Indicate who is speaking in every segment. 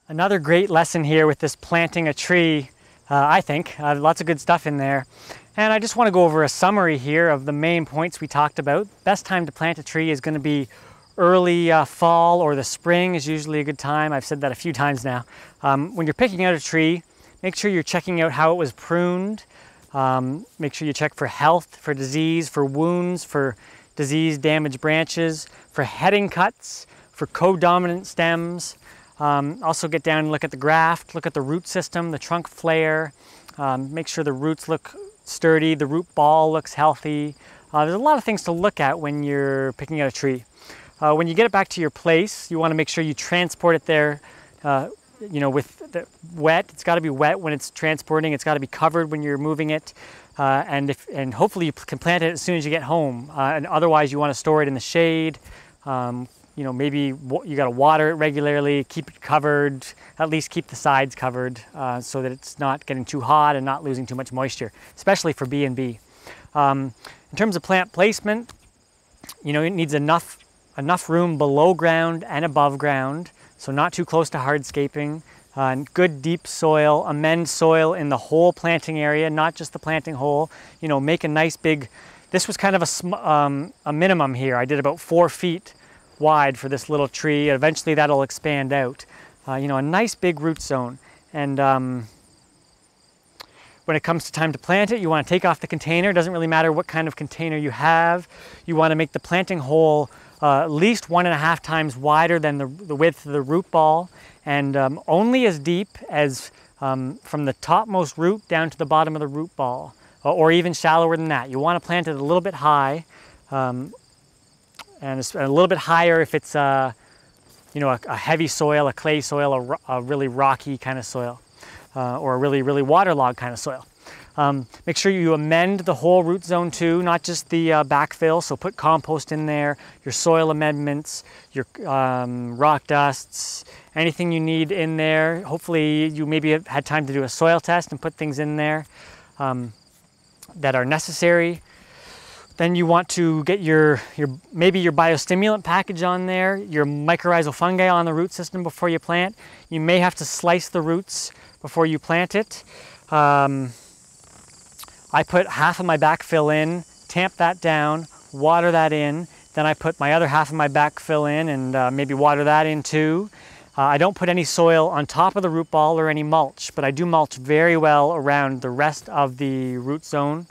Speaker 1: Another great lesson here with this planting a tree, I think. Lots of good stuff in there. And I just want to go over a summary here of the main points we talked about. Best time to plant a tree is going to be early fall, or the spring is usually a good time. I've said that a few times now. When you're picking out a tree, make sure you're checking out how it was pruned. Make sure you check for health, for disease, for wounds, for disease damaged branches, for heading cuts, for codominant stems. Also get down and look at the graft, look at the root system, the trunk flare, make sure the roots look sturdy, the root ball looks healthy. There's a lot of things to look at when you're picking out a tree. When you get it back to your place, you want to make sure you transport it there, with the wet. It's got to be wet when it's transporting. It's got to be covered when you're moving it. And hopefully you can plant it as soon as you get home. And otherwise you want to store it in the shade. Maybe you got to water it regularly, keep it covered, at least keep the sides covered so that it's not getting too hot and not losing too much moisture, especially for B&B. In terms of plant placement, it needs enough room below ground and above ground, so not too close to hardscaping. Good deep soil, amend soil in the whole planting area, not just the planting hole. Make a nice big, this was kind of a minimum here. I did about 4 feet wide for this little tree. Eventually that'll expand out. A nice big root zone. And when it comes to time to plant it, you want to take off the container. It doesn't really matter what kind of container you have. You want to make the planting hole at least 1.5 times wider than the width of the root ball, and only as deep as from the topmost root down to the bottom of the root ball, or even shallower than that. You want to plant it a little bit high, and it's a little bit higher if it's a heavy soil, a clay soil, a really rocky kind of soil, or a really, really waterlogged kind of soil. Make sure you amend the whole root zone too, not just the backfill. So put compost in there, your soil amendments, your rock dusts, anything you need in there. Hopefully you maybe have had time to do a soil test and put things in there that are necessary. Then you want to get maybe your biostimulant package on there, your mycorrhizal fungi on the root system before you plant. You may have to slice the roots before you plant it. I put half of my backfill in, tamp that down, water that in. Then I put my other half of my backfill in and maybe water that in too. I don't put any soil on top of the root ball or any mulch, but I do mulch very well around the rest of the root zone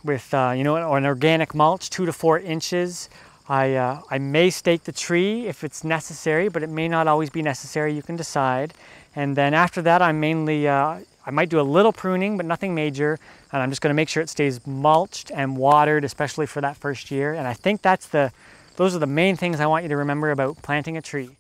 Speaker 1: with an organic mulch, 2 to 4 inches. I may stake the tree if it's necessary, but it may not always be necessary. You can decide. And then after that, I'm mainly I might do a little pruning, but nothing major. And I'm just going to make sure it stays mulched and watered, especially for that first year. And I think those are the main things I want you to remember about planting a tree.